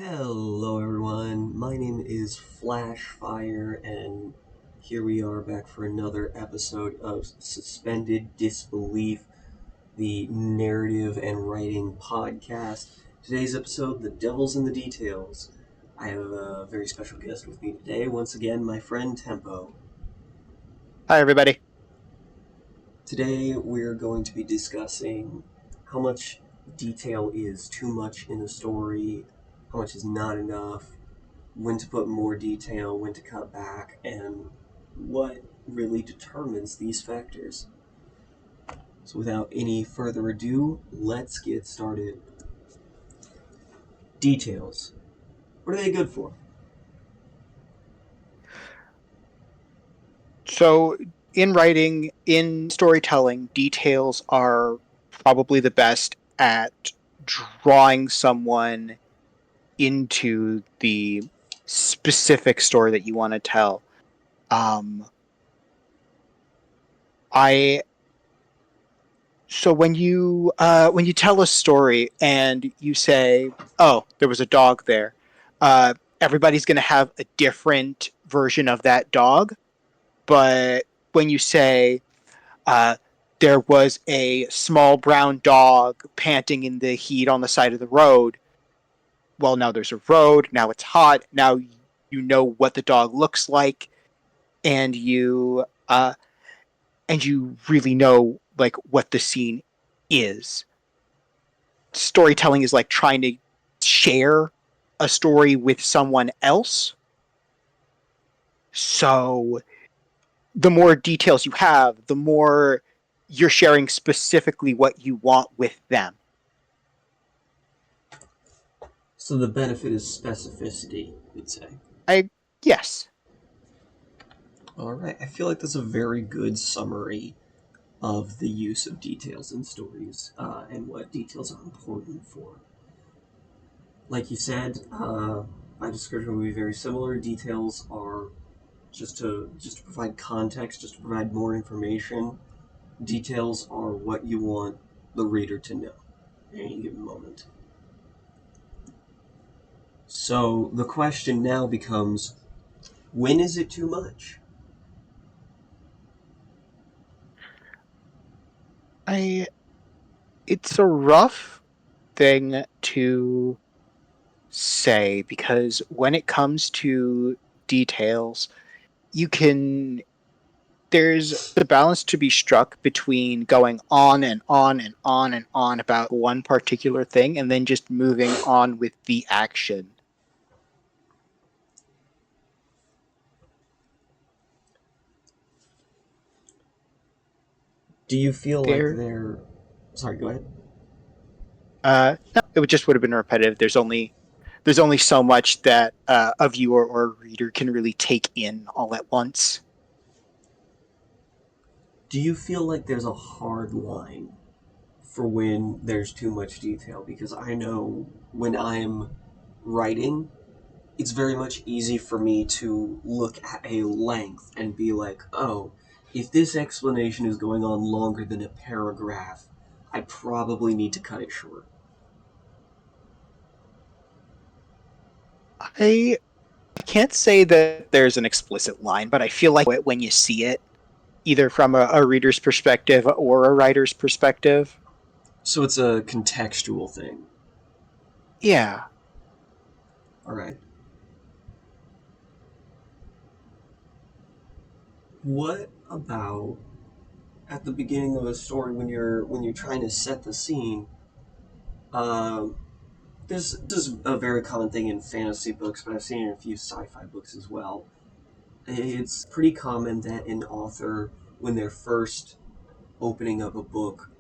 Hello everyone, my name is Flashfire, and here we are back for another episode of Suspended Disbelief, the narrative and writing podcast. Today's episode, The Devil's in the Details. I have a very special guest with me today, once again, my friend Tempo. Hi, everybody. Today we're going to be discussing how much detail is too much in a story, how much is not enough, when to put more detail, when to cut back, and what really determines these factors. So, without any further ado, let's get started. Details. What are they good for? So, in writing, in storytelling, details are probably the best at drawing someone into the specific story that you want to tell. Um, I so when you tell a story and you say, "Oh, there was a dog there," everybody's going to have a different version of that dog. But when you say, Uh, there was a small brown dog panting in the heat on the side of the road. Well, now there's a road. Now it's hot. Now you know what the dog looks like, and you really know like what the scene is. Storytelling is like trying to share a story with someone else. So the more details you have, the more you're sharing specifically what you want with them. So, the benefit is specificity, you'd say. I Yes. Alright, I feel like that's a very good summary of the use of details in stories and what details are important for. Like you said, my description would be very similar. Details are just to provide context, just to provide more information. Details are what you want the reader to know at any given moment. So the question now becomes, when is it too much? I It's a rough thing to say because when it comes to details, you can there's a balance to be struck between going on and on and on and on about one particular thing and then just moving on with the action. Do you feel like There they're. Sorry, go ahead. No, it would have been repetitive. There's only so much that a viewer or a reader can really take in all at once. Do you feel like there's a hard line for when there's too much detail? Because I know when I'm writing, it's very much easy for me to look at a length and be like, oh, if this explanation is going on longer than a paragraph, I probably need to cut it short. I can't say that there's an explicit line, but I feel like when you see it, either from a reader's perspective or a writer's perspective. So it's a contextual thing. Yeah. All right. What about at the beginning of a story when you're trying to set the scene? Um, this is a very common thing in fantasy books, but I've seen it in a few sci-fi books as well. It's pretty common that an author, when they're first opening up a book,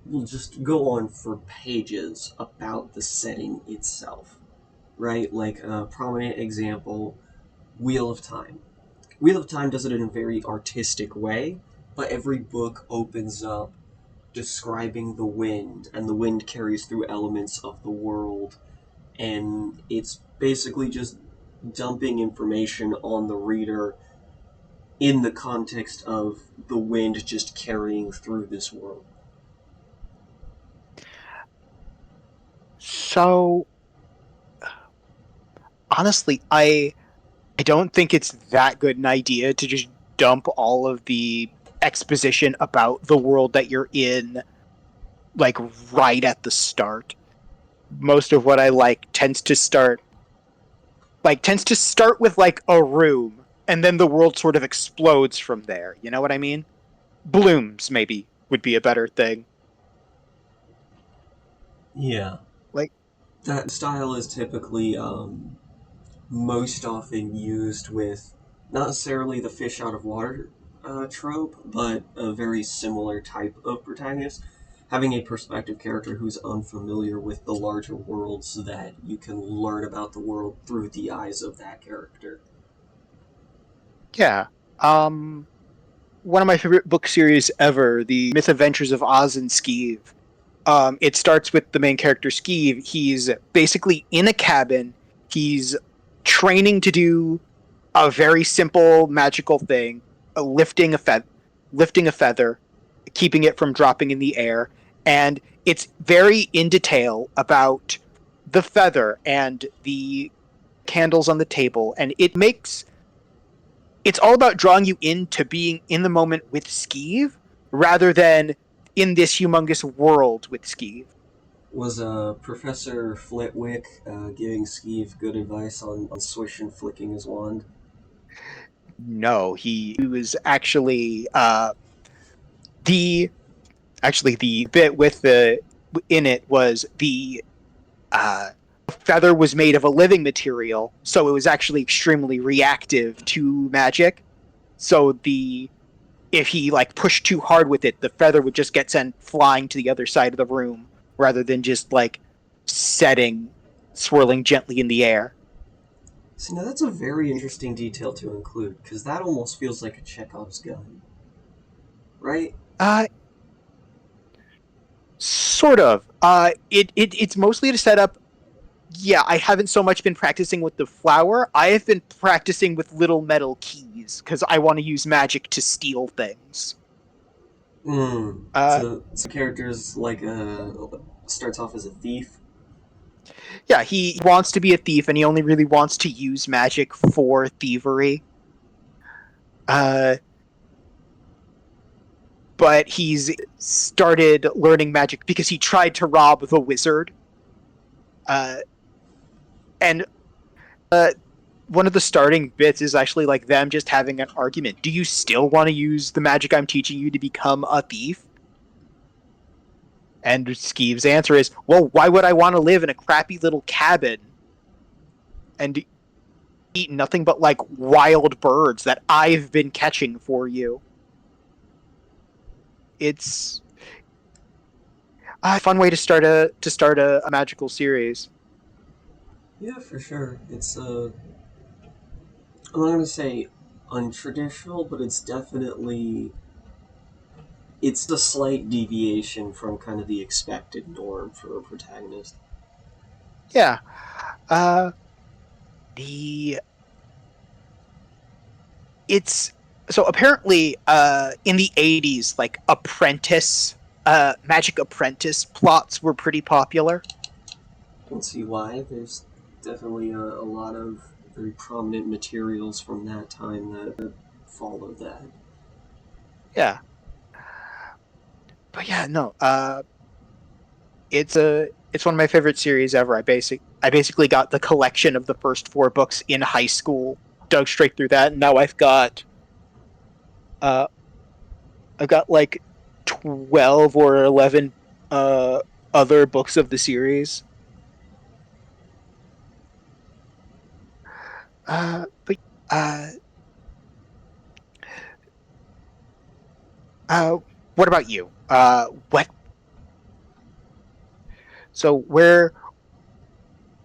will just go on for pages about the setting itself, right? Like a prominent example, Wheel of Time. Wheel of Time does it in a very artistic way, but every book opens up describing the wind, and the wind carries through elements of the world, and it's basically just dumping information on the reader in the context of the wind just carrying through this world. So honestly, I don't think it's that good an idea to just dump all of the exposition about the world that you're in like right at the start. Most of what I like tends to start with like a room and then the world sort of explodes from there. You know what I mean? Blooms maybe would be a better thing. Yeah. Like That style is typically most often used with not necessarily the fish out of water trope, but a very similar type of protagonist. Having a perspective character who's unfamiliar with the larger world so that you can learn about the world through the eyes of that character. yeah. Um One of my favorite book series ever, The Mythadventures of Oz and Skeev. It starts with the main character Skeev. He's basically in a cabin. He's training to do a very simple magical thing, lifting lifting a feather, keeping it from dropping in the air, and it's very in detail about the feather and the candles on the table, and it's all about drawing you into being in the moment with Skeev rather than in this humongous world with Skeev. Was Professor Flitwick giving Skeeve good advice on swish and flicking his wand? No, he was actually the the bit with the in it was the uh, feather was made of a living material, so it was actually extremely reactive to magic. So the if he like pushed too hard with it, the feather would just get sent flying to the other side of the room rather than just like setting, swirling gently in the air. See, now that's a very interesting detail to include, because that almost feels like a Chekhov's gun, right? Uh, Sort of. It's mostly to set up. Yeah, I haven't so much been practicing with the flower. I have been practicing with little metal keys because I want to use magic to steal things. Hmm. Uh, So characters like starts off as a thief. yeah, he wants to be a thief and he only really wants to use magic for thievery. Uh, but he's started learning magic because he tried to rob the wizard. Uh, and one of the starting bits is actually like them just having an argument. Do you still want to use the magic I'm teaching you to become a thief? And Skeev's answer is, well, why would I want to live in a crappy little cabin and eat nothing but like wild birds that I've been catching for you? It's a fun way to start a magical series. Yeah, for sure. It's I'm not gonna say untraditional, but it's a slight deviation from kind of the expected norm for a protagonist. Yeah. Uh, the it's so apparently in the 80s like apprentice magic apprentice plots were pretty popular. I can see why. There's definitely a lot of very prominent materials from that time that follow that. Yeah, but yeah, no, it's one of my favorite series ever. I basically got the collection of the first four books in high school, dug straight through that, and now uh I've got like 12 or 11 uh other books of the series. But uh uh what about you? What so where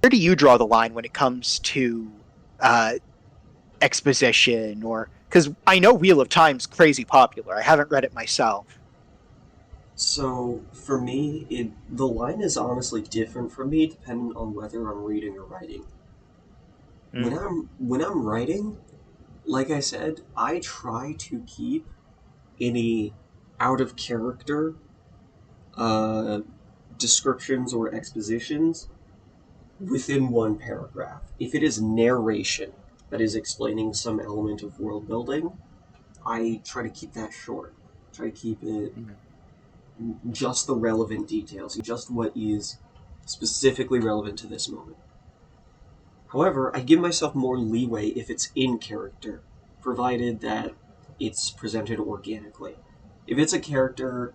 do you draw the line when it comes to uh exposition or because I know Wheel of Time's crazy popular. I haven't read it myself. So for me, the line is honestly different for me depending on whether I'm reading or writing. Mm. When I'm writing, like I said, I try to keep any out of character uh, descriptions or expositions within one paragraph. If it is narration that is explaining some element of world building, I try to keep that short. Try to keep it Mhm. just the relevant details, just what is specifically relevant to this moment. However, I give myself more leeway if it's in character, provided that it's presented organically. If it's a character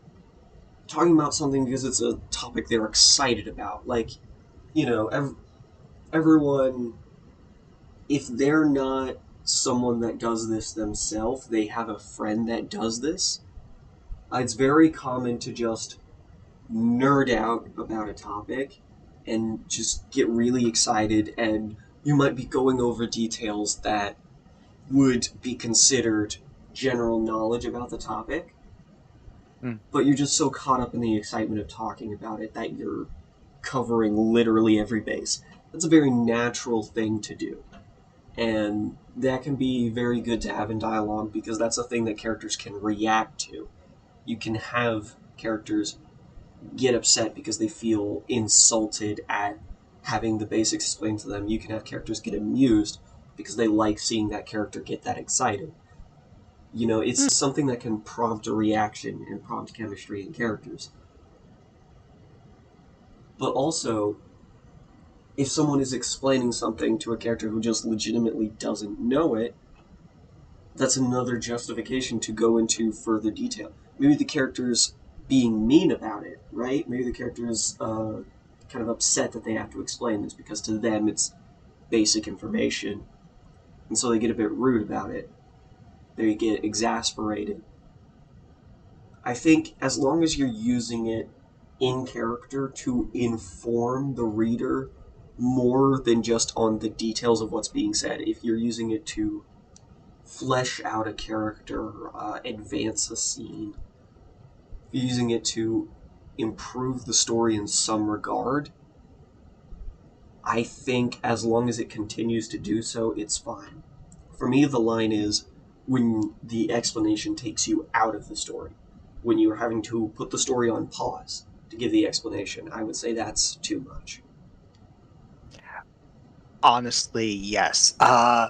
talking about something because it's a topic they're excited about, like, you know, everyone, if they're not someone that does this themselves, they have a friend that does this. It's very common to just nerd out about a topic and just get really excited, and you might be going over details that would be considered general knowledge about the topic, Mm. but you're just so caught up in the excitement of talking about it that you're covering literally every base. That's a very natural thing to do. And that can be very good to have in dialogue because that's a thing that characters can react to. You can have characters get upset because they feel insulted at having the basics explained to them. You can have characters get amused because they like seeing that character get that excited. You know, it's Mm. something that can prompt a reaction and prompt chemistry in characters. But also, if someone is explaining something to a character who just legitimately doesn't know it, that's another justification to go into further detail. Maybe the character's being mean about it, right? Maybe the character's kind of upset that they have to explain this because to them it's basic information, and so they get a bit rude about it. They get exasperated. I think as long as you're using it in character to inform the reader more than just on the details of what's being said, if you're using it to flesh out a character, advance a scene, using it to improve the story in some regard, I think as long as it continues to do so, it's fine. For me, the line is when the explanation takes you out of the story, when you're having to put the story on pause to give the explanation. I would say that's too much. Honestly, yes. I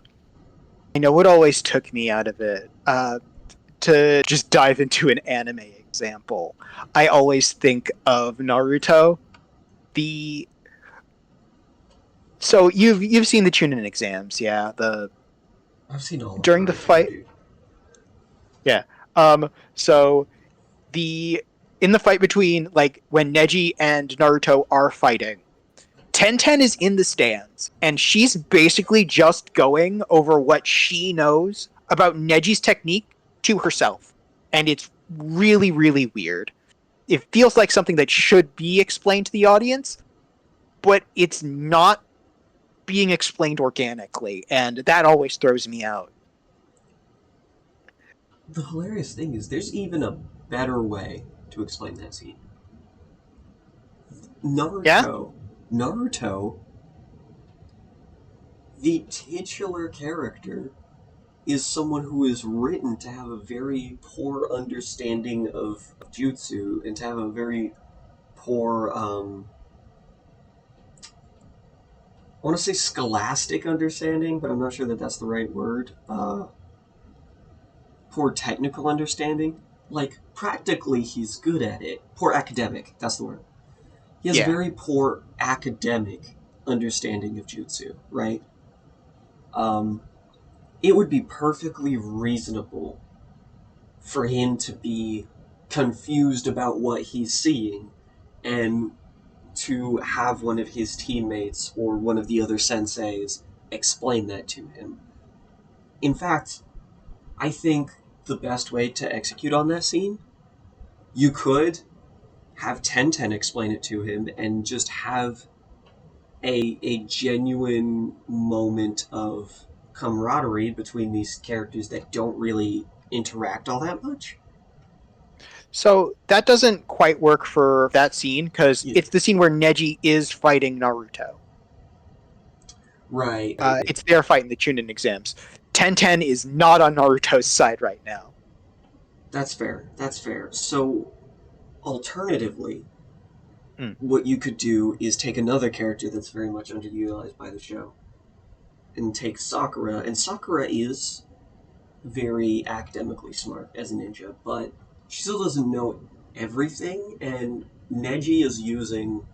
know what always took me out of it. To just dive into an anime example, I always think of Naruto. The So you've seen the Chunin exams, yeah. The I've seen all of During the Naruto, fight, dude. yeah. So the in the fight between like when Neji and Naruto are fighting, Tenten is in the stands, and she's basically just going over what she knows about Neji's technique to herself. And it's really, really weird. It feels like something that should be explained to the audience, but it's not being explained organically, and that always throws me out. The hilarious thing is, there's even a better way to explain that scene. Yeah? Naruto, the titular character, is someone who is written to have a very poor understanding of jutsu and to have a very poor, I want to say scholastic understanding, but I'm not sure that that's the right word. Poor technical understanding. Like, practically, he's good at it. Poor academic, that's the word. He has Yeah. very poor academic understanding of jutsu, right? Um, it would be perfectly reasonable for him to be confused about what he's seeing and to have one of his teammates or one of the other senseis explain that to him. In fact, I think the best way to execute on that scene, you could have Tenten explain it to him and just have a genuine moment of camaraderie between these characters that don't really interact all that much. So that doesn't quite work for that scene because Yeah. it's the scene where Neji is fighting Naruto. Right. It's their fight in the Chunin exams. Tenten is not on Naruto's side right now. That's fair. That's fair. So, alternatively, Mm. what you could do is take another character that's very much underutilized by the show and take Sakura. And Sakura is very academically smart as a ninja, but she still doesn't know everything. And Neji is using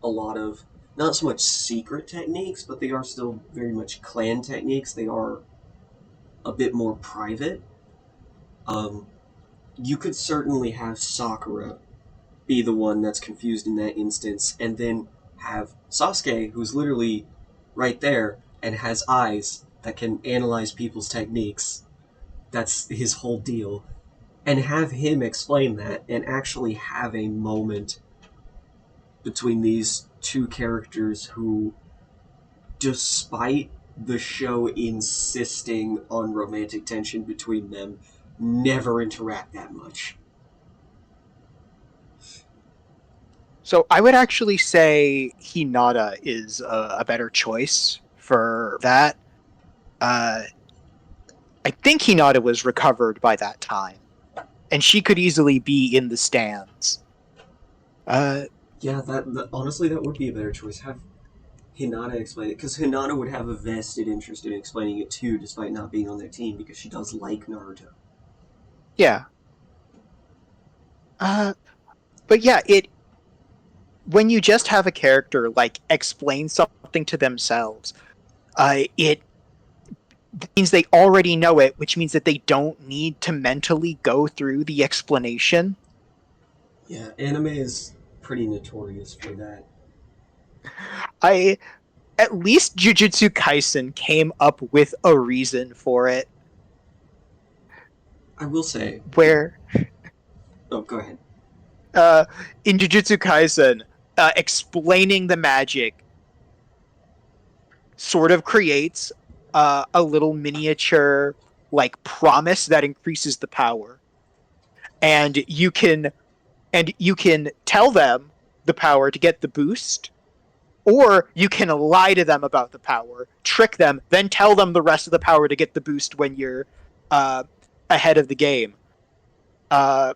a lot of not so much secret techniques, but they are still very much clan techniques. They are a bit more private. Um, you could certainly have Sakura be the one that's confused in that instance, and then have Sasuke, who's literally right there and has eyes that can analyze people's techniques. That's his whole deal. And have him explain that and actually have a moment between these two characters who, despite the show insisting on romantic tension between them, never interact that much. So I would actually say Hinata is a better choice for that. Uh, I think Hinata was recovered by that time, and she could easily be in the stands. Uh, Yeah, that honestly, that would be a better choice. Have Hinata explain it, because Hinata would have a vested interest in explaining it too, despite not being on their team, because she does like Naruto. yeah. Uh, but yeah, it when you just have a character like explain something to themselves, it means they already know it, which means that they don't need to mentally go through the explanation. Yeah, anime is pretty notorious for that. I At least Jujutsu Kaisen came up with a reason for it, I will say, where oh, go ahead. uh, in Jujutsu Kaisen, explaining the magic sort of creates a little miniature like promise that increases the power, and you can tell them the power to get the boost, or you can lie to them about the power, trick them, then tell them the rest of the power to get the boost when you're uh, ahead of the game. Uh,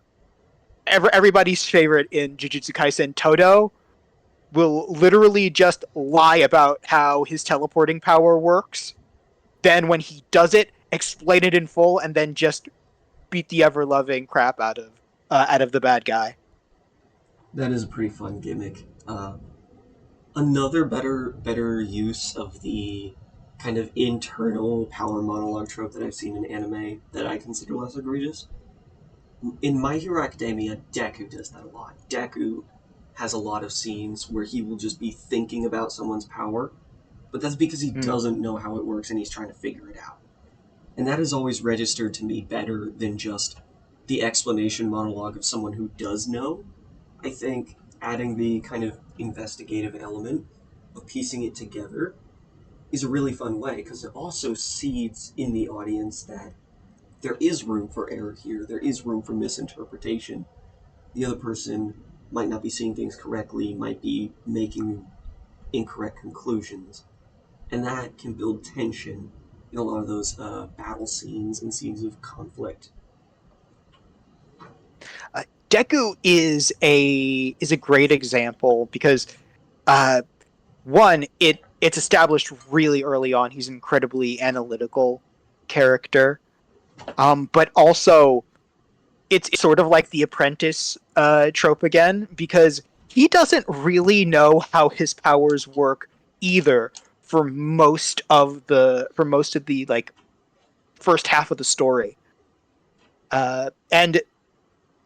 Everybody's favorite in Jujutsu Kaisen, Todo, will literally just lie about how his teleporting power works. Then, when he does it, explain it in full, and then just beat the ever loving crap out of the bad guy. That is a pretty fun gimmick. Another better use of the kind of internal power monologue trope that I've seen in anime that I consider less egregious. In My Hero Academia, Deku does that a lot. Deku has a lot of scenes where he will just be thinking about someone's power, but that's because he Mm. doesn't know how it works and he's trying to figure it out. And that has always registered to me better than just the explanation monologue of someone who does know. I think adding the kind of investigative element of piecing it together is a really fun way because it also seeds in the audience that there is room for error here, there is room for misinterpretation. The other person might not be seeing things correctly, might be making incorrect conclusions, and that can build tension in a lot of those battle scenes and scenes of conflict. Deku is a great example because uh, one, it's established really early on. He's an incredibly analytical character, but also it's sort of like the apprentice trope again because he doesn't really know how his powers work either for most of the like first half of the story. And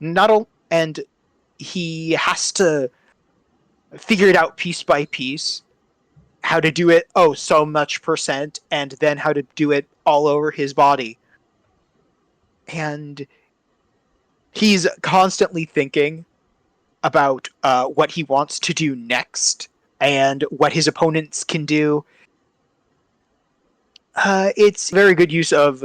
not all, and he has to figure it out piece by piece how to do it so much percent and then how to do it all over his body, and he's constantly thinking about what he wants to do next and what his opponents can do. It's very good use of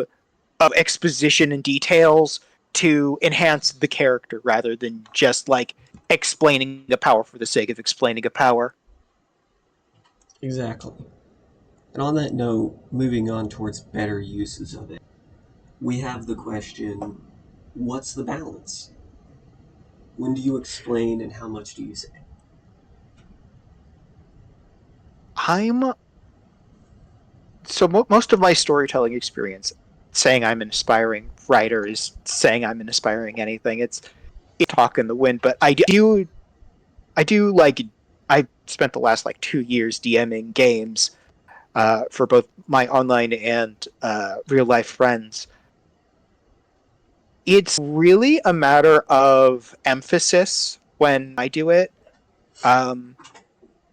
exposition and details to enhance the character rather than just like explaining a power for the sake of explaining a power. Exactly. And on that note, moving on towards better uses of it, we have the question, what's the balance? When do you explain and how much do you say? I'm most of my storytelling experience, saying I'm an aspiring writer is saying I'm an aspiring anything. It's talk in the wind, but I do like I spent the last like 2 years DMing games for both my online and real life friends. It's really a matter of emphasis when I do it. Um,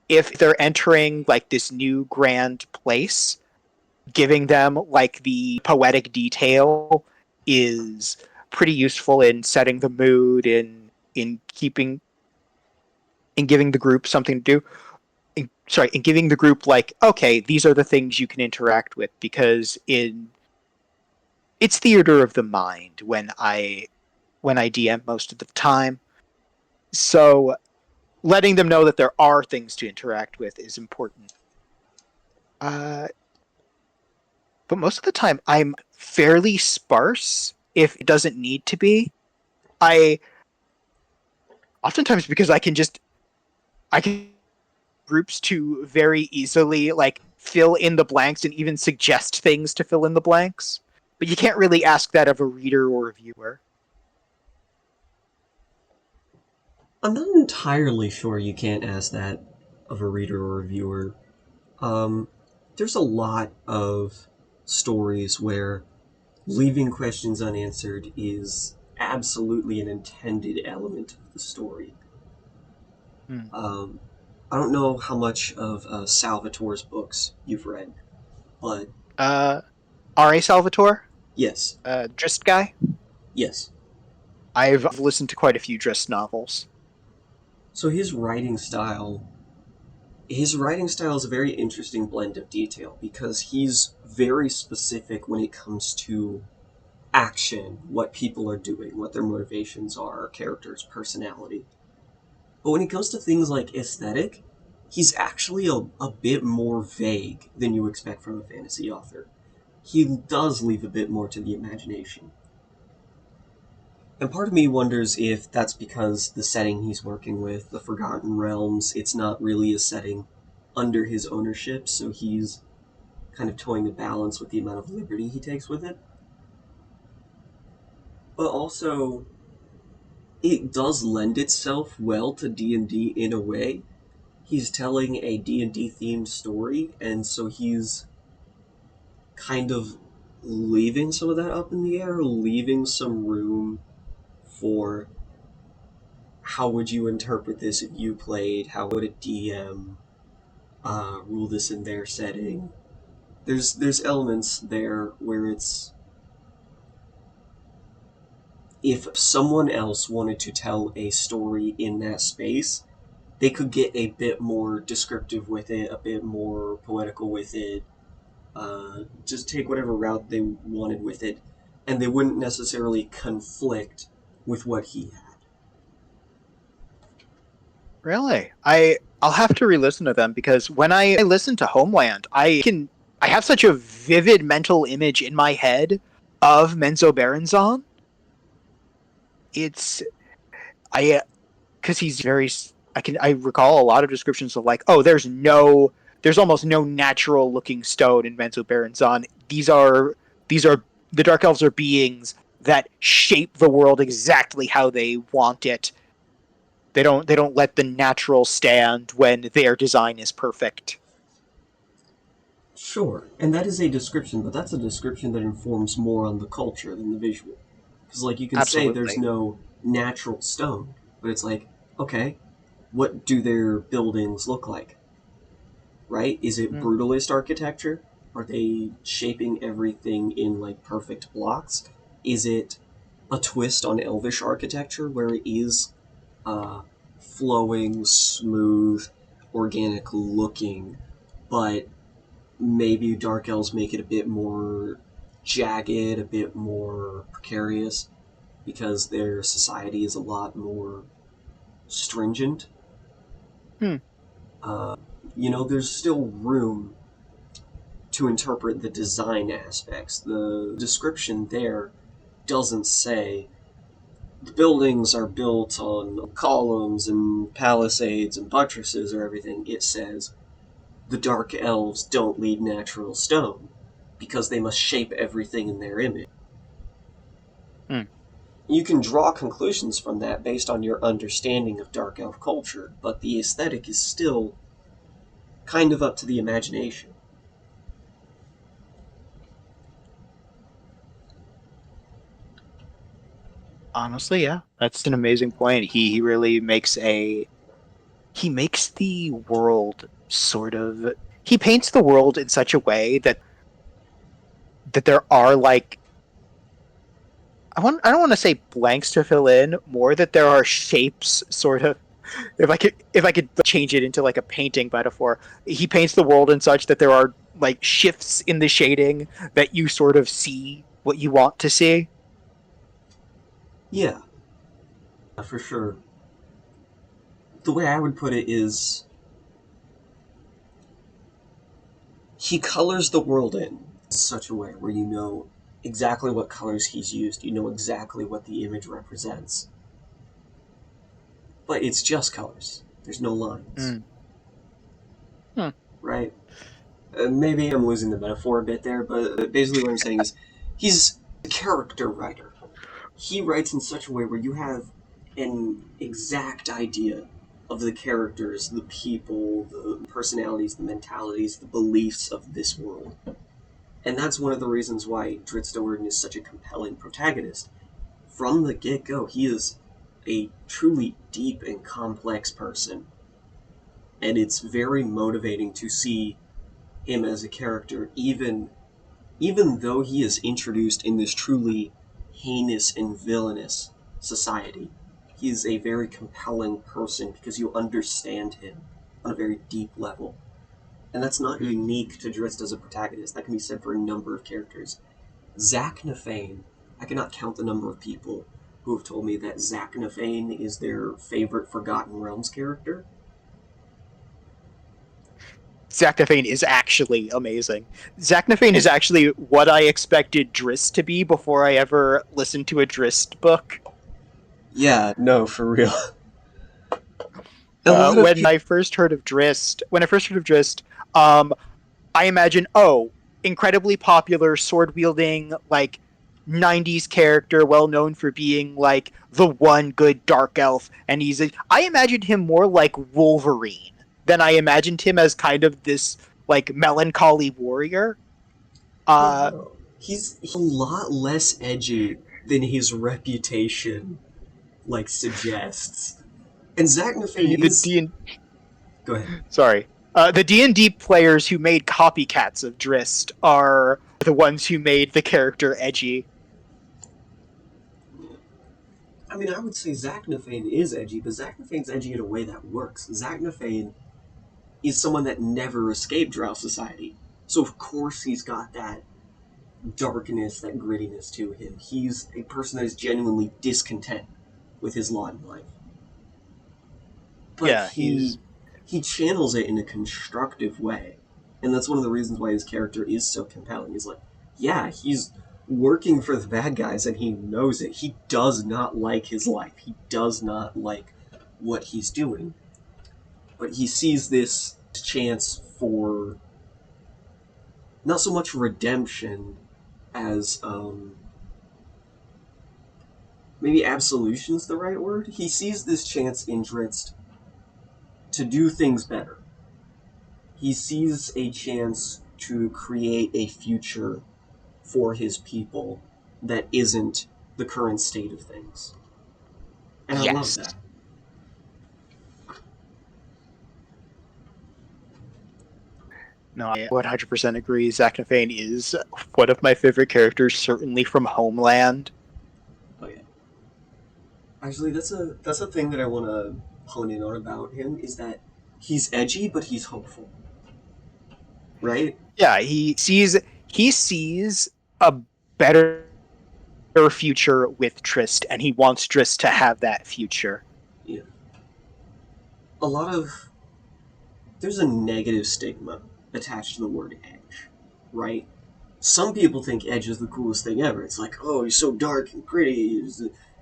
if they're entering like this new grand place, giving them like the poetic detail is pretty useful in setting the mood in keeping in giving the group something to do. In giving the group like, okay, these are the things you can interact with, because in it's theater of the mind when I DM most of the time. So letting them know that there are things to interact with is important. Uh, but most of the time, I'm fairly sparse if it doesn't need to be. I oftentimes, because I can groups to very easily like fill in the blanks and even suggest things to fill in the blanks. But you can't really ask that of a reader or a viewer. I'm not entirely sure you can't ask that of a reader or a viewer. Um, there's a lot of stories where leaving questions unanswered is absolutely an intended element of the story. Hmm. Um, I don't know how much of Salvatore's books you've read, but Uh, R.A. Salvatore, yes, Drist guy. yes. I've listened to quite a few Drist novels. So his writing style is a very interesting blend of detail because he's very specific when it comes to action, what people are doing, what their motivations are, characters, personality. But when it comes to things like aesthetic, he's actually a bit more vague than you expect from a fantasy author. He does leave a bit more to the imagination. And part of me wonders if that's because the setting he's working with, the Forgotten Realms, it's not really a setting under his ownership, so he's kind of towing the balance with the amount of liberty he takes with it. But also, it does lend itself well to D&D in a way. He's telling a D&D themed story, and so he's kind of leaving some of that up in the air, leaving some room for how would you interpret this if you played, how would a DM rule this in their setting. There's elements there where it's if someone else wanted to tell a story in that space, they could get a bit more descriptive with it, a bit more poetical with it, just take whatever route they wanted with it, and they wouldn't necessarily conflict with what he had. Really? I'll have to re-listen to them, because when I listen to Homeland, I have such a vivid mental image in my head of Menzo Berenzon. It's I because he's very I recall a lot of descriptions of like, oh, there's almost no natural looking stone in Menzo Berenzon. These are the Dark Elves are beings that shape the world exactly how they want it. They don't let the natural stand when their design is perfect. Sure, and that is a description, but that's a description that informs more on the culture than the visual. Because, like, you can say there's Absolutely. no natural stone, but it's like, okay, what do their buildings look like? Right? Is it Mm. brutalist architecture? Are they shaping everything in like perfect blocks? Is it a twist on elvish architecture where it is uh, flowing, smooth, organic looking, but maybe dark elves make it a bit more jagged, a bit more precarious because their society is a lot more stringent. Hmm. Uh, there's still room to interpret the design aspects. The description there doesn't say the buildings are built on columns and palisades and buttresses or everything. It says the dark elves don't lead natural stone because they must shape everything in their image. Hmm. You can draw conclusions from that based on your understanding of dark elf culture, but the aesthetic is still kind of up to the imagination. Honestly, yeah, that's an amazing point. He really makes he makes the world sort of he paints the world in such a way that there are like I don't want to say blanks to fill in, more that there are shapes sort of if I could change it into like a painting metaphor, he paints the world in such that there are like shifts in the shading that you sort of see what you want to see. Yeah, for sure. The way I would put it is he colors the world in such a way where you know exactly what colors he's used, you know exactly what the image represents. But it's just colors. There's no lines, Mm. Hmm. right? Maybe I'm losing the metaphor a bit there, but basically what I'm saying is he's a character writer. He writes in such a way where you have an exact idea of the characters, the people, the personalities, the mentalities, the beliefs of this world. And that's one of the reasons why Dritz Do'Urden is such a compelling protagonist. From the get go, he is a truly deep and complex person. And it's very motivating to see him as a character, even though he is introduced in this truly heinous and villainous society. He is a very compelling person because you understand him on a very deep level. And that's not Mm. unique to Drizzt as a protagonist. That can be said for a number of characters. Zach Nafane, I cannot count the number of people who have told me that Zach Nafane is their favorite Forgotten Realms character. Zaknafane is actually amazing. Zaknafane is And actually what I expected Drist to be before I ever listened to a Drist book. yeah, no, for real. A lot of people. When I first heard of Drist, um, I imagine, oh, incredibly popular sword wielding, like 90s character, well known for being like the one good dark elf. And I imagined him more like Wolverine than I imagined him as kind of this like melancholy warrior. Yeah, Uh, no. He's a lot less edgy than his reputation suggests. And Zach Nafane the is. D Go ahead. sorry. The D&D players who made copycats of Drist are the ones who made the character edgy. I mean, I would say Zach Nafane is edgy, but Zach Nafane's edgy in a way that works. Zach Nafane is someone that never escaped Drow society. So, of course, he's got that darkness, that grittiness to him. He's a person that is genuinely discontent with his lot in life. But Yeah, he channels it in a constructive way. And that's one of the reasons why his character is so compelling. He's like, yeah, he's working for the bad guys and he knows it. He does not like his life. He does not like what he's doing. But he sees this chance for not so much redemption as maybe absolution's the right word. He sees this chance in Dritz to do things better. He sees a chance to create a future for his people that isn't the current state of things. And I love yes. that. No, I 100% agree. Zaknafane is one of my favorite characters, certainly from Homeland. Oh yeah. Actually, that's a thing that I want to hone in on about him is that he's edgy, but he's hopeful, right? Yeah, he sees a better future with Trist, and he wants Trist to have that future. Yeah. A lot of there's a negative stigma attached to the word edge, right? Some people think edge is the coolest thing ever. It's like, oh, he's so dark and gritty.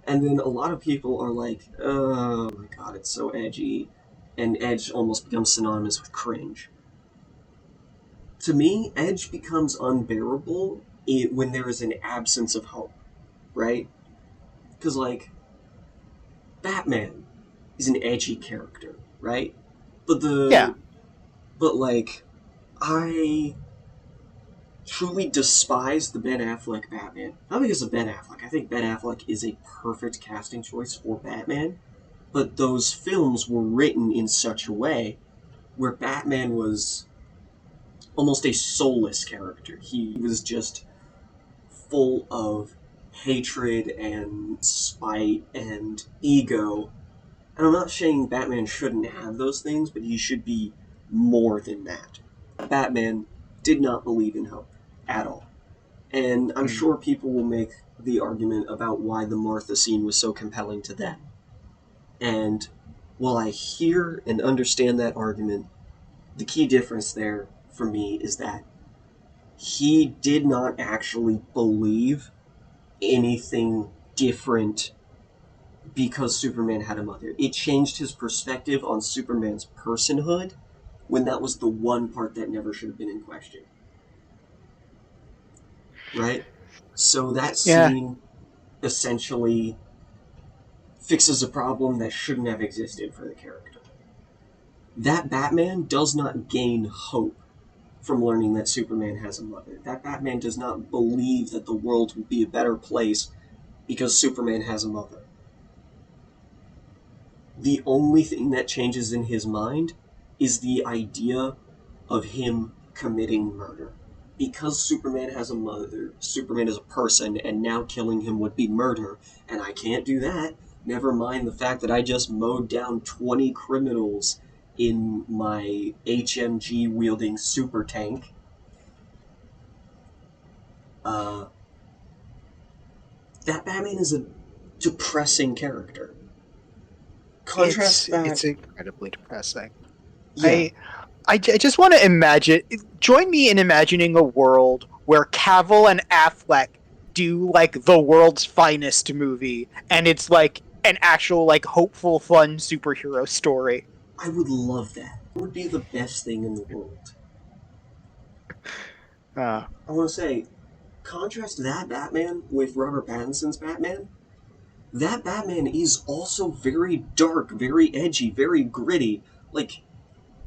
And then a lot of people are like, oh my god, it's so edgy. And edge almost becomes synonymous with cringe. To me, Edge becomes unbearable when there is an absence of hope, right? Because, like, Batman is an edgy character, right? But Yeah. like, I truly despise the Ben Affleck Batman. Not because of Ben Affleck. I think Ben Affleck is a perfect casting choice for Batman, but those films were written in such a way where Batman was almost a soulless character. He was just full of hatred and spite and ego. And I'm not saying Batman shouldn't have those things, but he should be more than that. Batman did not believe in hope at all. And I'm Mm. sure people will make the argument about why the Martha scene was so compelling to them. And while I hear and understand that argument, the key difference there for me is that he did not actually believe anything different because Superman had a mother. It changed his perspective on Superman's personhood when that was the one part that never should have been in question. Right? So that Yeah. scene essentially fixes a problem that shouldn't have existed for the character. That Batman does not gain hope from learning that Superman has a mother. That Batman does not believe that the world will be a better place because Superman has a mother. The only thing that changes in his mind is the idea of him committing murder. Because Superman has a mother, Superman is a person, and now killing him would be murder, and I can't do that. Never mind the fact that I just mowed down 20 criminals in my HMG wielding super tank. Uh, that Batman is a depressing character. Contrast that, It's incredibly depressing. yeah, I just want to imagine. Join me in imagining a world where Cavill and Affleck do like the world's finest movie, and it's like an actual like hopeful, fun superhero story. I would love that. It would be the best thing in the world. Uh, I want to say, contrast that Batman with Robert Pattinson's Batman. That Batman is also very dark, very edgy, very gritty. Like,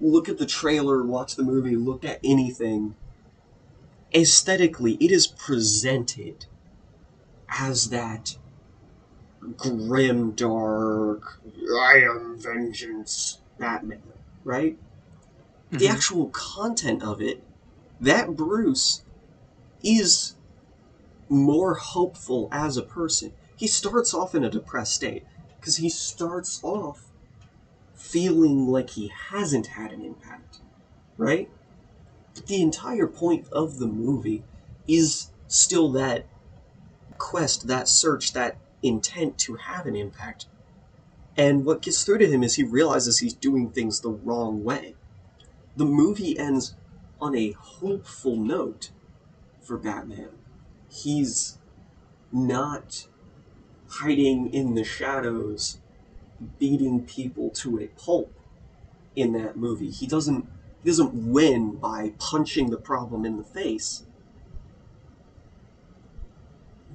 look at the trailer, watch the movie, look at anything. Aesthetically, it is presented as that grim, dark, I am vengeance Batman, right? The mhm. actual content of it, that Bruce is more hopeful as a person. He starts off in a depressed state because he starts off feeling like he hasn't had an impact, right? But the entire point of the movie is still that quest, that search, that intent to have an impact. And what gets through to him is he realizes he's doing things the wrong way. The movie ends on a hopeful note for Batman. He's not hiding in the shadows, beating people to a pulp in that movie. He doesn't win by punching the problem in the face.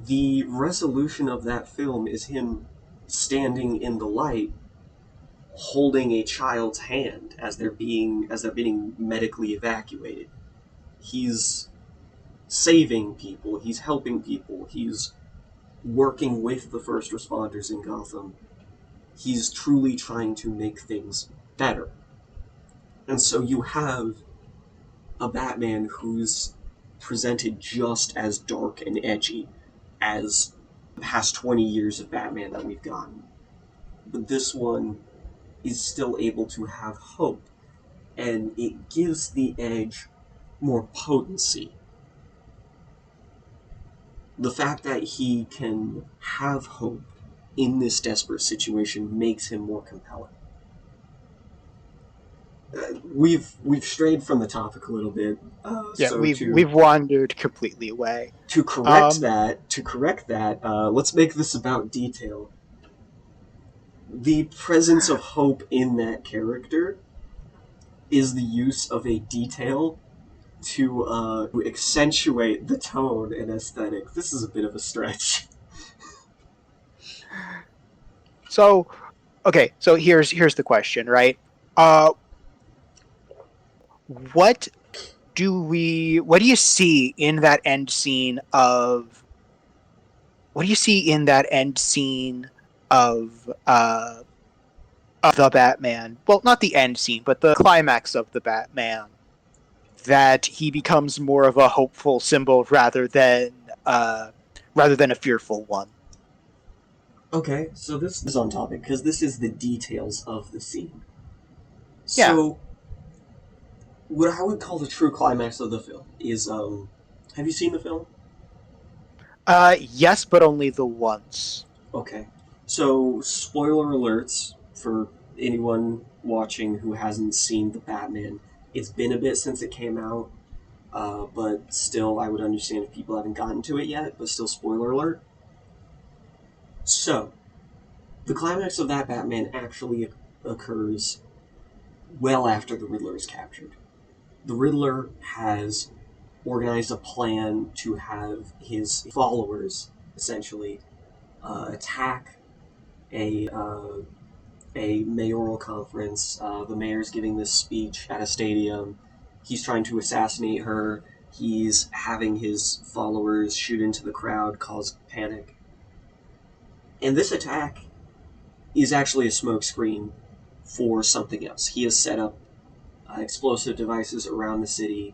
The resolution of that film is him standing in the light holding a child's hand as they're being medically evacuated. He's saving people, he's helping people, he's working with the first responders in Gotham. He's truly trying to make things better. And so you have a Batman who's presented just as dark and edgy as the past 20 years of Batman that we've gotten. But this one is still able to have hope, and it gives the edge more potency. The fact that he can have hope in this desperate situation makes him more compelling. We've strayed from the topic a little bit, Yeah, so we've wandered completely away. to correct Um, that, let's make this about detail. The presence of hope in that character is the use of a detail to accentuate the tone and aesthetic. This is a bit of a stretch. So okay, so here's the question, right? Uh, what what do you see in that end scene of what do you see in that end scene of the Batman? Well, not the end scene, but the climax of the Batman, that he becomes more of a hopeful symbol rather than a fearful one. Okay, so this is on topic because this is the details of the scene. Yeah. So, what I would call the true climax of the film is have you seen the film? Yes, but only the once. Okay. So, spoiler alerts for anyone watching who hasn't seen the Batman. It's been a bit since it came out, but still, I would understand if people haven't gotten to it yet, but still, spoiler alert. So, the climax of that Batman actually occurs well after the Riddler is captured. The Riddler has organized a plan to have his followers essentially attack a mayoral conference. The mayor's giving this speech at a stadium. He's trying to assassinate her. He's having his followers shoot into the crowd, cause panic. And this attack is actually a smokescreen for something else. He has set up explosive devices around the city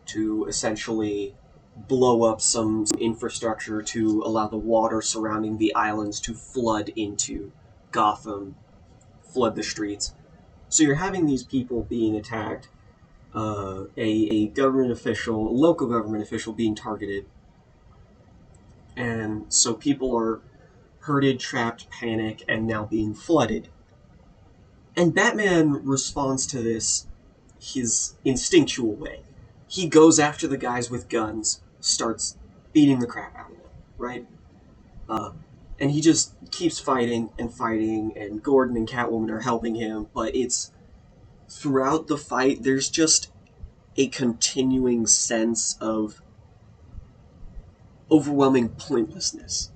to essentially blow up some infrastructure to allow the water surrounding the islands to flood into Gotham, flood the streets. So you're having these people being attacked, a government official, a local government official being targeted, and so people are herded, trapped, panic, and now being flooded. And Batman responds to this his instinctual way. He goes after the guys with guns, starts beating the crap out of them, right? Uh, and he just keeps fighting and fighting, and Gordon and Catwoman are helping him, but it's throughout the fight, there's just a continuing sense of overwhelming pointlessness.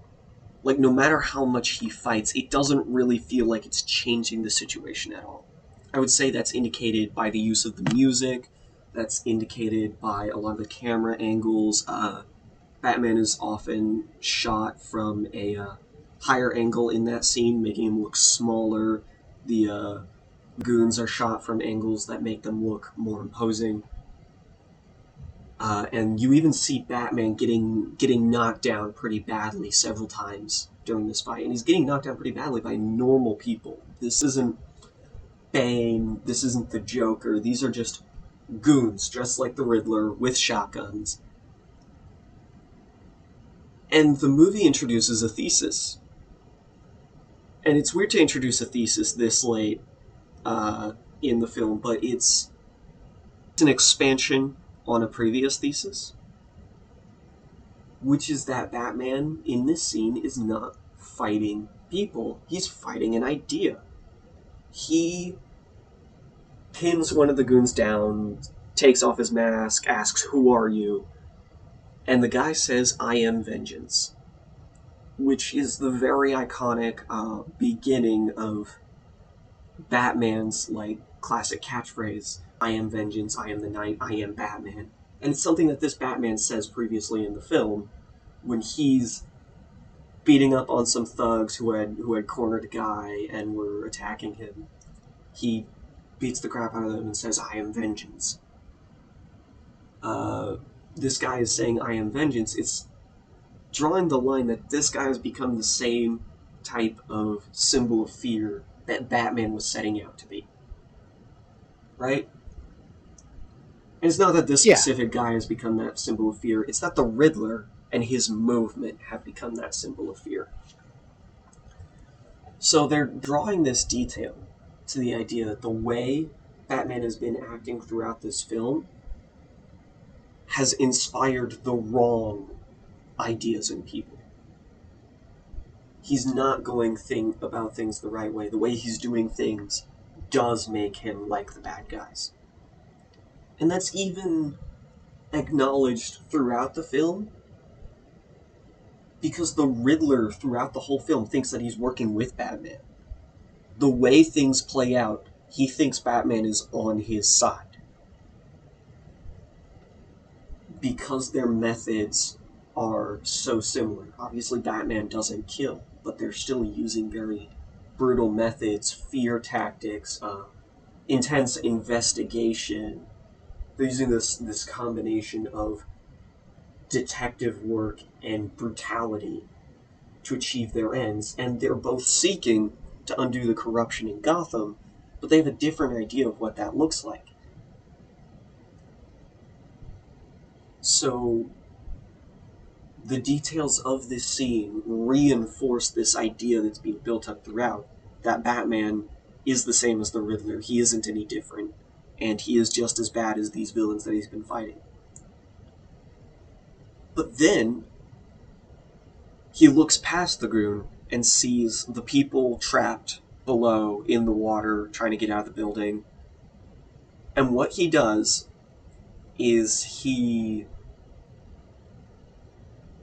Like, no matter how much he fights, it doesn't really feel like it's changing the situation at all. I would say that's indicated by the use of the music, that's indicated by a lot of the camera angles. Batman is often shot from a higher angle in that scene, making him look smaller. The goons are shot from angles that make them look more imposing. And you even see Batman getting knocked down pretty badly several times during this fight, and he's getting knocked down pretty badly by normal people. This isn't Bane. This isn't the Joker. These are just goons dressed like the Riddler with shotguns. And the movie introduces a thesis, and it's weird to introduce a thesis this late in the film, but it's an expansion on a previous thesis, which is that Batman in this scene is not fighting people, he's fighting an idea. He pins one of the goons down, takes off his mask, asks, "Who are you?" And the guy says, "I am vengeance," which is the very iconic beginning of Batman's like classic catchphrase, "I am vengeance, I am the night, I am Batman." And it's something that this Batman says previously in the film when he's beating up on some thugs who had cornered a guy and were attacking him. He beats the crap out of them and says, "I am vengeance." Uh, this guy is saying, "I am vengeance." It's drawing the line that this guy has become the same type of symbol of fear that Batman was setting out to be. Right? And it's not that this Yeah. specific guy has become that symbol of fear, it's that the Riddler and his movement have become that symbol of fear. So they're drawing this detail to the idea that the way Batman has been acting throughout this film has inspired the wrong ideas in people. He's not going about things the right way. The way he's doing things does make him like the bad guys. And that's even acknowledged throughout the film because the Riddler throughout the whole film thinks that he's working with Batman. The way things play out, he thinks Batman is on his side. Because their methods are so similar. Obviously, Batman doesn't kill, but they're still using very brutal methods, fear tactics, intense investigation. They're using this combination of detective work and brutality to achieve their ends, and they're both seeking to undo the corruption in Gotham, but they have a different idea of what that looks like. So the details of this scene reinforce this idea that's being built up throughout, that Batman is the same as the Riddler. He isn't any different, and he is just as bad as these villains that he's been fighting. But then he looks past the goon and sees the people trapped below in the water trying to get out of the building. And what he does is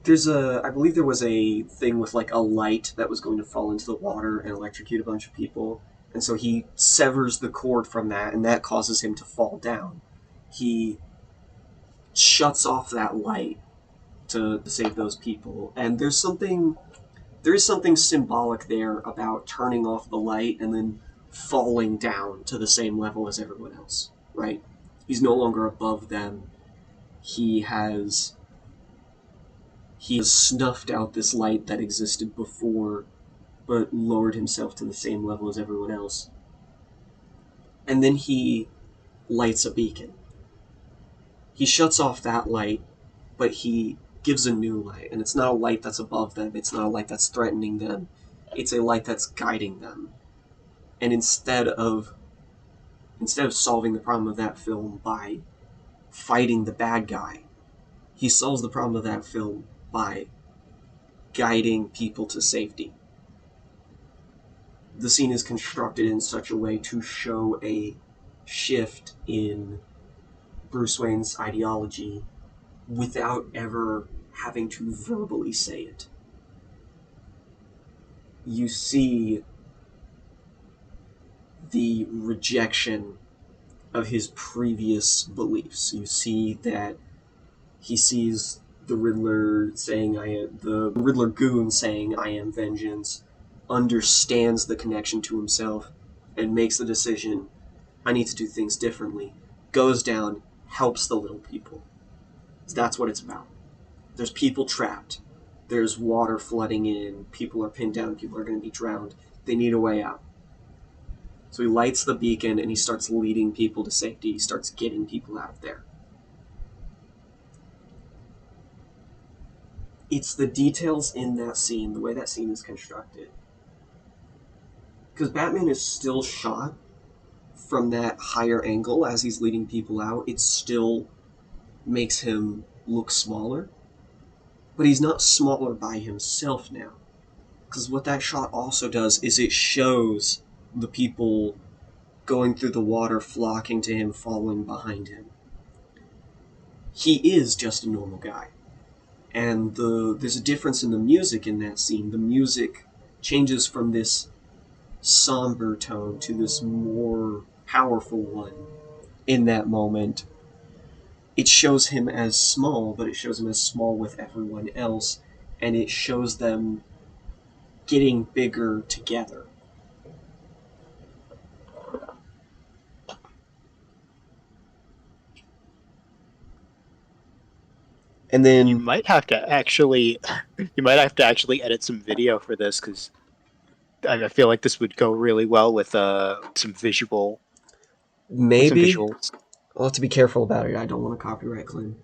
I believe there was a thing with like a light that was going to fall into the water and electrocute a bunch of people. And so he severs the cord from that, and that causes him to fall down. He shuts off that light to save those people. And there is something symbolic there about turning off the light and then falling down to the same level as everyone else, right? He's no longer above them. He has snuffed out this light that existed before, but lowered himself to the same level as everyone else. And then he lights a beacon. He shuts off that light, but he gives a new light, and it's not a light that's above them, it's not a light that's threatening them, it's a light that's guiding them. And instead of solving the problem of that film by fighting the bad guy, he solves the problem of that film by guiding people to safety. The scene is constructed in such a way to show a shift in Bruce Wayne's ideology without ever having to verbally say it. You see the rejection of his previous beliefs. You see that he sees the Riddler saying the Riddler goon saying I am vengeance, understands the connection to himself, and makes the decision, I need to do things differently. Goes down, helps the little people. That's what it's about. There's people trapped. There's water flooding in. People are pinned down. People are going to be drowned. They need a way out. So he lights the beacon and he starts leading people to safety. He starts getting people out of there. It's the details in that scene, the way that scene is constructed. Because Batman is still shot from that higher angle as he's leading people out. It still makes him look smaller. But he's not smaller by himself now. Because what that shot also does is it shows the people going through the water, flocking to him, following behind him. He is just a normal guy. And there's a difference in the music in that scene. The music changes from this somber tone to this more powerful one in that moment. It shows him as small, but it shows him as small with everyone else, and it shows them getting bigger together. And You then might have to actually, you might have to actually edit some video for this because I feel like this would go really well with some maybe visuals. I'll have to be careful about it. I don't want a copyright claim.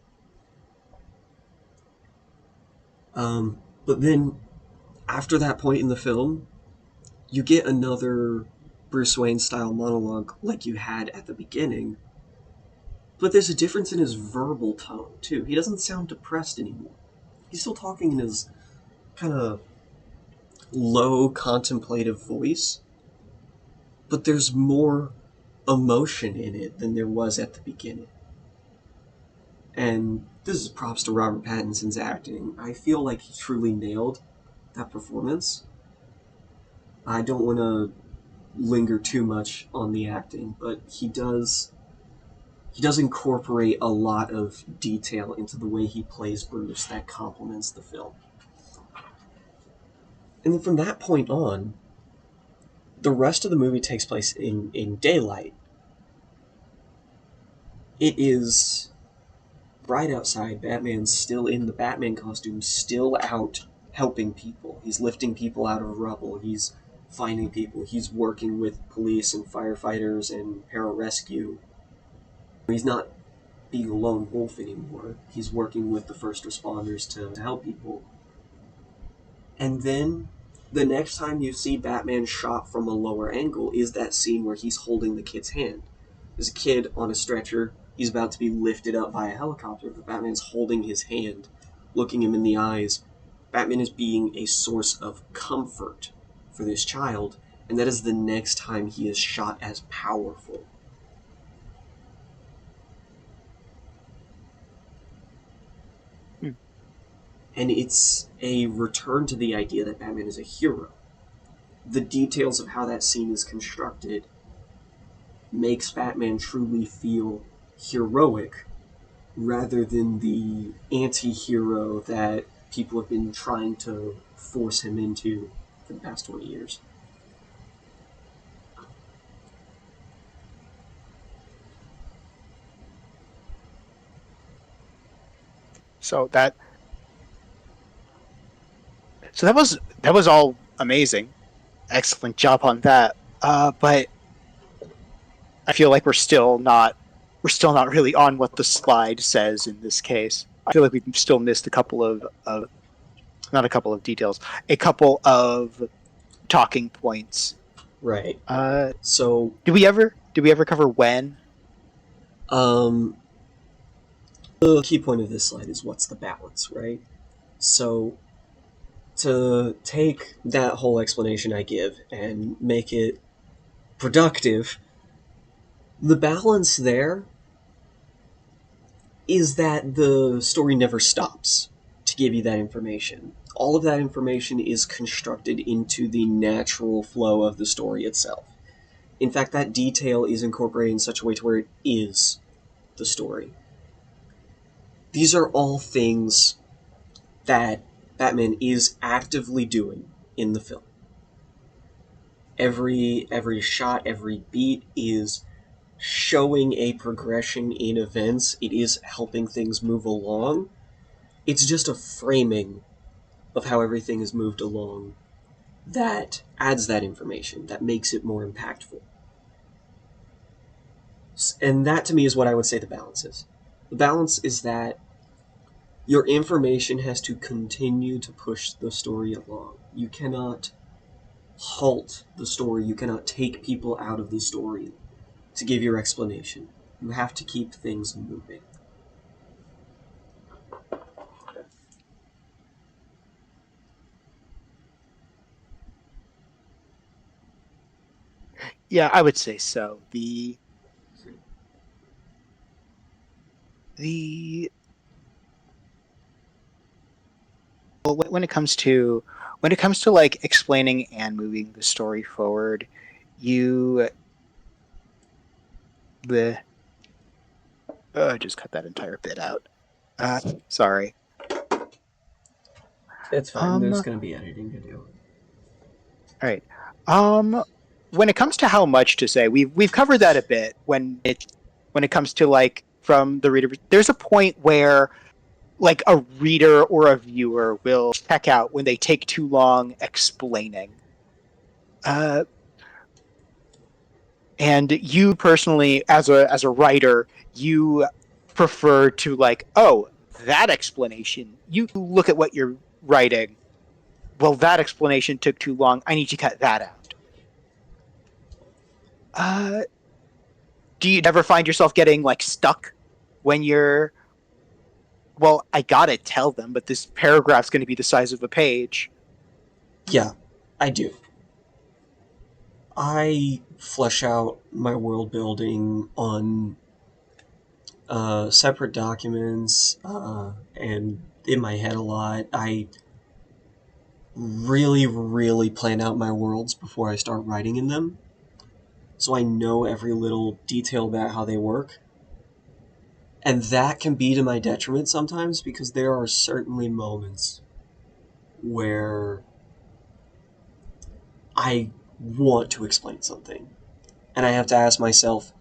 But then after that point in the film, you get another Bruce Wayne style monologue like you had at the beginning. But there's a difference in his verbal tone, too. He doesn't sound depressed anymore. He's still talking in his kind of low, contemplative voice, but there's more emotion in it than there was at the beginning. And this is props to Robert Pattinson's acting. I feel like he truly nailed that performance. I don't want to linger too much on the acting, but he does incorporate a lot of detail into the way he plays Bruce that complements the film. And then from that point on, the rest of the movie takes place in daylight. It is right outside. Batman's still in the Batman costume, still out helping people. He's lifting people out of rubble. He's finding people. He's working with police and firefighters and pararescue. He's not being a lone wolf anymore. He's working with the first responders to help people. And then the next time you see Batman shot from a lower angle is that scene where he's holding the kid's hand. There's a kid on a stretcher. He's about to be lifted up by a helicopter, but Batman's holding his hand, looking him in the eyes. Batman is being a source of comfort for this child, and that is the next time he is shot as powerful. Hmm. And it's a return to the idea that Batman is a hero. The details of how that scene is constructed makes Batman truly feel heroic rather than the anti-hero that people have been trying to force him into for the past 20 years. So that was all amazing. Excellent job on that. But I feel like we're still not really on what the slide says in this case. I feel like we've still missed a couple of not a couple of details, a couple of talking points. Right. Uh, So, did we ever cover when? um, the key point of this slide is what's the balance, right? So, to take that whole explanation I give and make it productive, the balance there is that the story never stops to give you that information. All of that information is constructed into the natural flow of the story itself. In fact, that detail is incorporated in such a way to where it is the story. These are all things that Batman is actively doing in the film. Every shot, every beat is showing a progression in events. It is helping things move along. It's just a framing of how everything is moved along that adds that information, that makes it more impactful. And that to me is what I would say the balance is. The balance is that your information has to continue to push the story along. You cannot halt the story, you cannot take people out of the story to give your explanation. You have to keep things moving. Yeah, I would say so. The well, when it comes to like explaining and moving the story forward, you the just cut that entire bit out. Uh, Sorry. It's fine, there's All going to be editing to do. right. Um, when it comes to how much to say, we've covered that a bit. When it comes to like from the reader, there's a point where like a reader or a viewer will check out when they take too long explaining. Uh, and you personally, as a writer, you prefer to like, oh, that explanation. You look at what you're writing. Well, that explanation took too long. I need to cut that out. Uh, do you ever find yourself getting like stuck when you're, well, I gotta tell them, but this paragraph's going to be the size of a page? Yeah, I do. I flesh out my world building on separate documents, and in my head a lot. I really, really plan out my worlds before I start writing in them, so I know every little detail about how they work. And that can be to my detriment sometimes because there are certainly moments where I want to explain something. And I have to ask myself,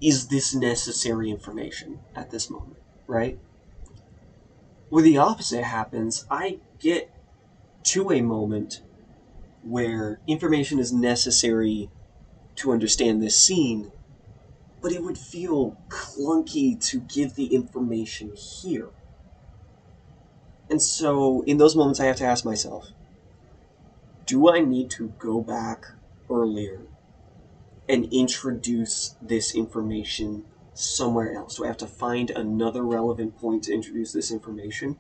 is this necessary information at this moment? Right? Where the opposite happens, I get to a moment where information is necessary to understand this scene, but it would feel clunky to give the information here. And so, in those moments, I have to ask myself, do I need to go back earlier and introduce this information somewhere else? Do I have to find another relevant point to introduce this information?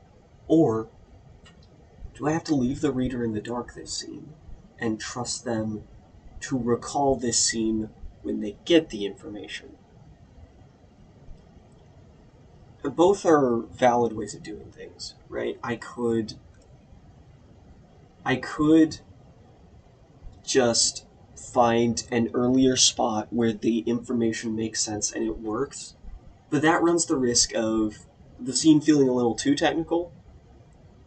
Or do I have to leave the reader in the dark this scene and trust them to recall this scene when they get the information? Both are valid ways of doing things, right? I could just find an earlier spot where the information makes sense and it works, but that runs the risk of the scene feeling a little too technical.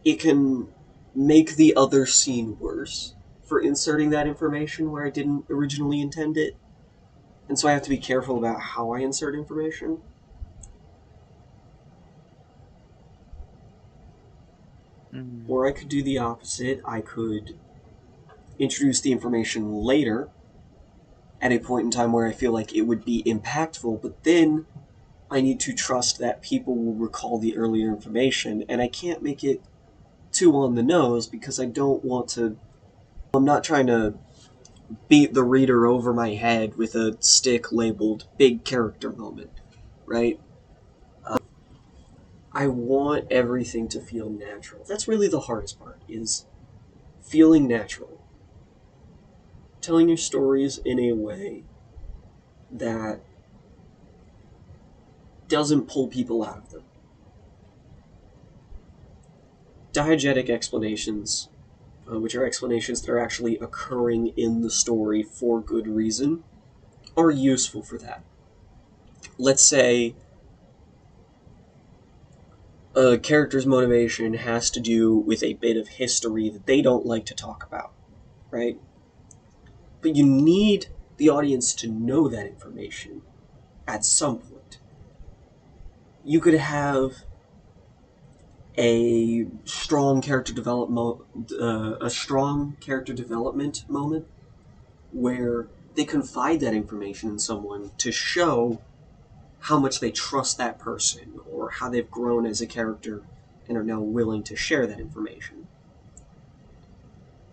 It can make the other scene worse for inserting that information where I didn't originally intend it. And so I have to be careful about how I insert information. Mm. Or I could do the opposite. I could introduce the information later at a point in time where I feel like it would be impactful, but then I need to trust that people will recall the earlier information, and I can't make it too on the nose because I don't want to. I'm not trying to beat the reader over my head with a stick labeled big character moment, right? I want everything to feel natural. That's really the hardest part, is feeling natural. Telling your stories in a way that doesn't pull people out of them. Diegetic explanations, which are explanations that are actually occurring in the story for good reason, are useful for that. Let's say a character's motivation has to do with a bit of history that they don't like to talk about, right? But you need the audience to know that information at some point. You could have a strong character development moment where they confide that information in someone to show how much they trust that person or how they've grown as a character and are now willing to share that information.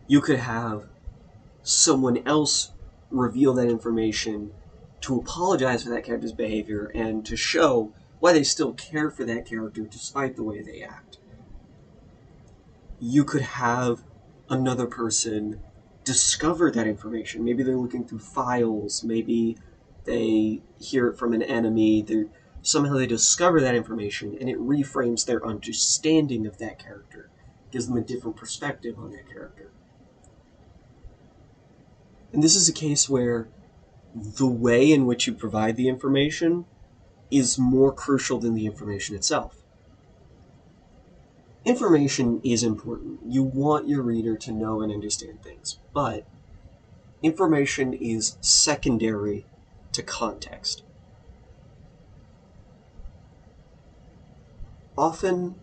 You could have someone else reveal that information to apologize for that character's behavior and to show why they still care for that character despite the way they act. You could have another person discover that information. Maybe they're looking through files, maybe they hear it from an enemy, somehow they discover that information and it reframes their understanding of that character, gives them a different perspective on that character. And this is a case where the way in which you provide the information is more crucial than the information itself. Information is important. You want your reader to know and understand things, but information is secondary to context. Often,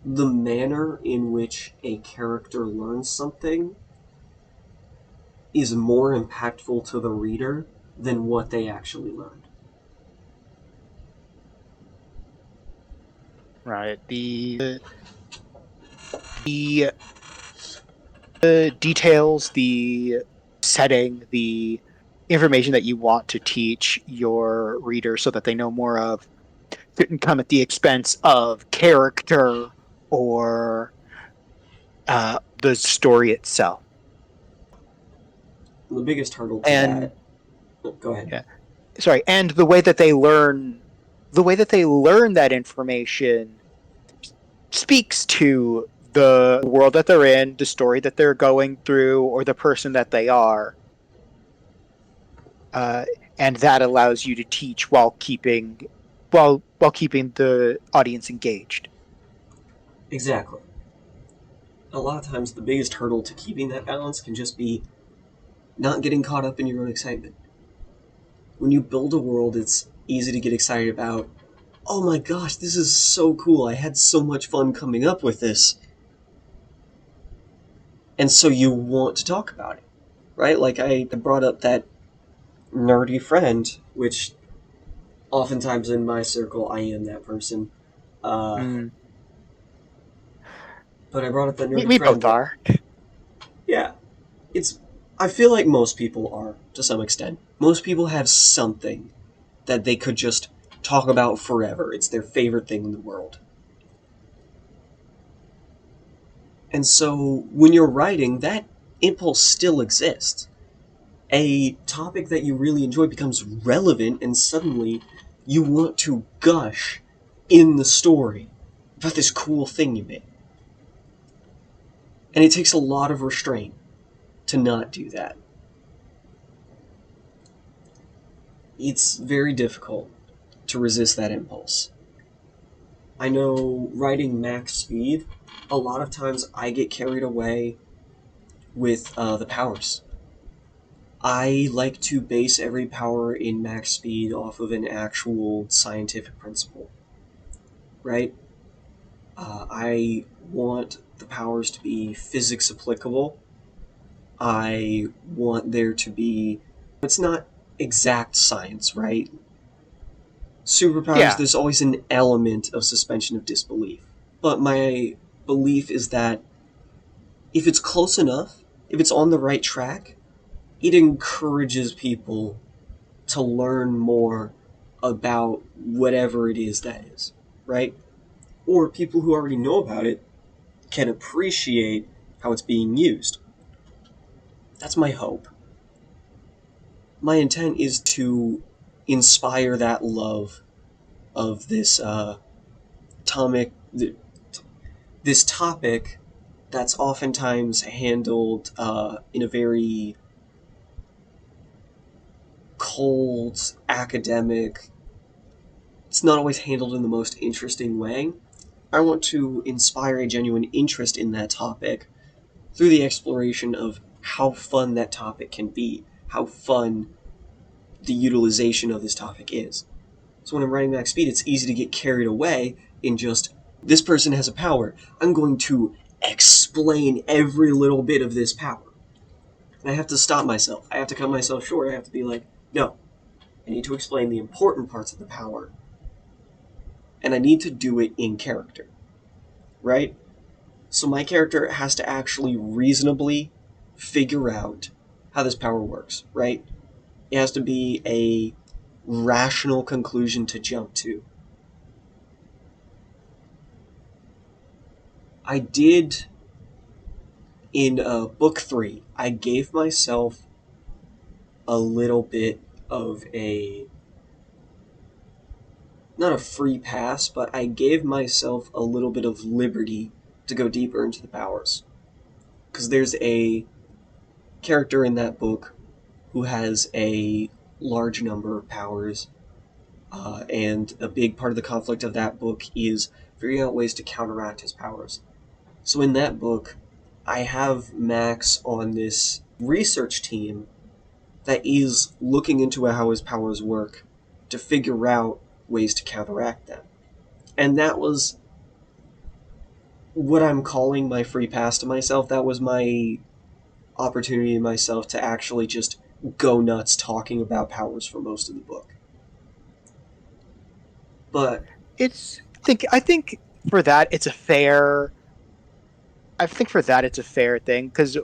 the manner in which a character learns something is more impactful to the reader than what they actually learned. Right. The the details, the setting, the information that you want to teach your reader so that they know more of shouldn't come at the expense of character or the story itself. The biggest hurdle to And that, oh, go ahead. yeah, sorry, and the way that they learn the way that they learn that information speaks to the world that they're in, the story that they're going through, or the person that they are. Uh, and that allows you to teach while keeping the audience engaged. Exactly. A lot of times, the biggest hurdle to keeping that balance can just be not getting caught up in your own excitement. When you build a world, it's easy to get excited about, oh my gosh, this is so cool. I had so much fun coming up with this. And so you want to talk about it, right? Like I brought up that nerdy friend, which oftentimes in my circle, I am that person. Uh, Mm. but I brought up that nerdy We friend both that, are. yeah, it's. I feel like most people are, to some extent. Most people have something that they could just talk about forever. It's their favorite thing in the world. And so when you're writing, that impulse still exists. A topic that you really enjoy becomes relevant, and suddenly you want to gush in the story about this cool thing you made. And it takes a lot of restraint to not do that. It's very difficult to resist that impulse. I know writing max speed, a lot of times I get carried away with the powers. I like to base every power in max speed off of an actual scientific principle, right? I want the powers to be physics applicable. I want there to be. It's not exact science, right? Superpowers, Yeah. there's always an element of suspension of disbelief. But my belief is that if it's close enough, if it's on the right track, it encourages people to learn more about whatever it is that is, right? Or people who already know about it can appreciate how it's being used. That's my hope. My intent is to inspire that love of topic, this topic that's oftentimes handled in a very cold, academic. It's not always handled in the most interesting way. I want to inspire a genuine interest in that topic through the exploration of how fun that topic can be, how fun the utilization of this topic is. So when I'm writing max speed, it's easy to get carried away in just, this person has a power. I'm going to explain every little bit of this power. And I have to stop myself. I have to cut myself short. I have to be like, no, I need to explain the important parts of the power. And I need to do it in character, right? So my character has to actually reasonably figure out how this power works, right? It has to be a rational conclusion to jump to. I did in book three, I gave myself a little bit of a, not a free pass, but I gave myself a little bit of liberty to go deeper into the powers. Because there's a character in that book who has a large number of powers, and a big part of the conflict of that book is figuring out ways to counteract his powers. So in that book, I have Max on this research team that is looking into how his powers work to figure out ways to counteract them. And that was what I'm calling my free pass to myself. That was my opportunity to myself to actually just go nuts talking about powers for most of the book. But I think for that it's a fair I think for that it's a fair thing because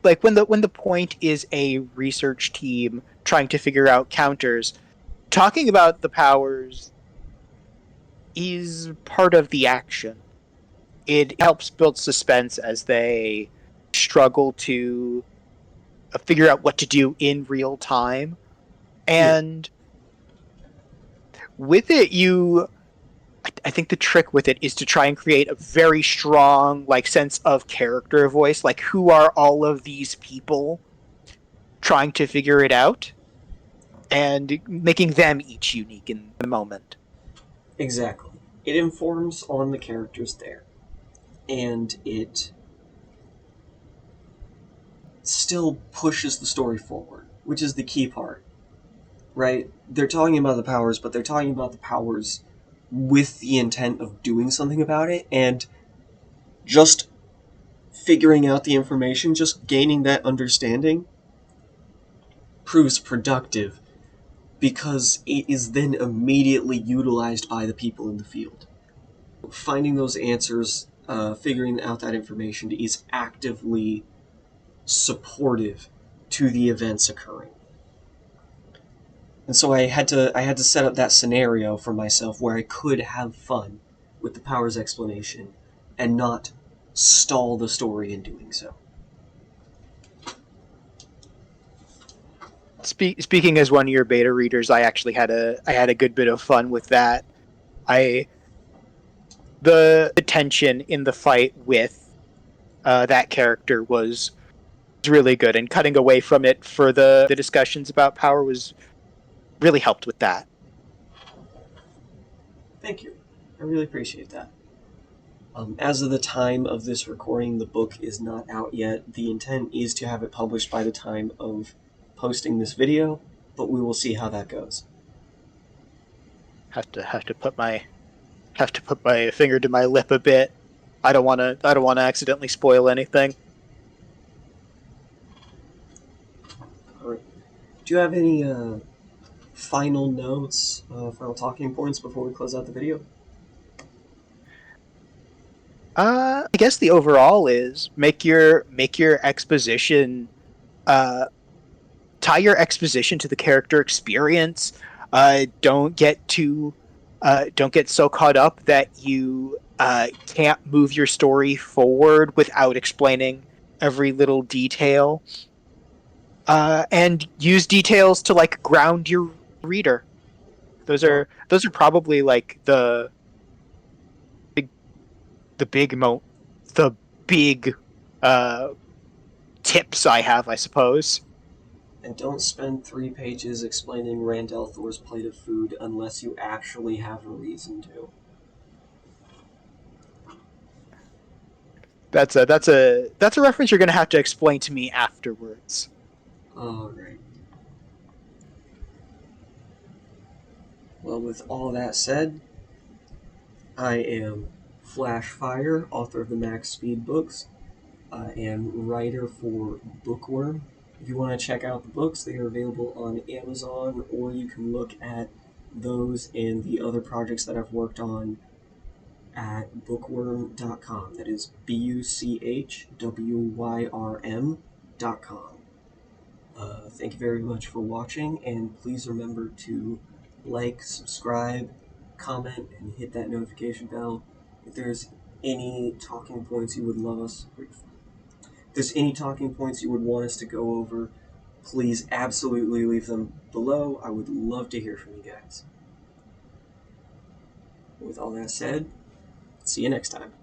like when the point is a research team trying to figure out counters, talking about the powers is part of the action. It helps build suspense as they struggle to figure out what to do in real time. yeah, And with it, I think the trick with it is to try and create a very strong like sense of character voice. Like, who are all of these people trying to figure it out, and making them each unique in the moment. Exactly. It informs on the characters there, and it still pushes the story forward, which is the key part, right? They're talking about the powers, but they're talking about the powers with the intent of doing something about it, and just figuring out the information, just gaining that understanding, proves productive because it is then immediately utilized by the people in the field. Finding those answers, figuring out that information is actively supportive to the events occurring. And so I had to set up that scenario for myself where I could have fun with the powers explanation and not stall the story in doing so. Speaking as one of your beta readers, I had a good bit of fun with that. I The tension in the fight with that character was really good, and cutting away from it for the discussions about power was really helped with that. Thank you. I really appreciate that. As of the time of this recording, the book is not out yet. The intent is to have it published by the time of posting this video, but we will see how that goes. Have to put my finger to my lip a bit. I don't want to accidentally spoil anything. All right. Do you have any final notes, final talking points before we close out the video? I guess the overall is make your exposition uh tie your exposition to the character experience. Don't get so caught up that you can't move your story forward without explaining every little detail. And use details to like ground your reader. Oh, Those are probably like big the big mo the big uh tips I have, I suppose. and don't spend 3 pages explaining Randall Thor's plate of food unless you actually have a reason to. That's a reference you're gonna have to explain to me afterwards. Alright. Well, with all that said, I am Flashfire, author of the Max Speed books, and writer for Bookworm. If you want to check out the books, they are available on Amazon, or you can look at those and the other projects that I've worked on at bookworm.com. That is BUCHWYRM.com. Thank you very much for watching, and please remember to like, subscribe, comment, and hit that notification bell. If there's any talking points you would love us, if there's any talking points you would want us to go over, please absolutely leave them below. I would love to hear from you guys. With all that said, see you next time.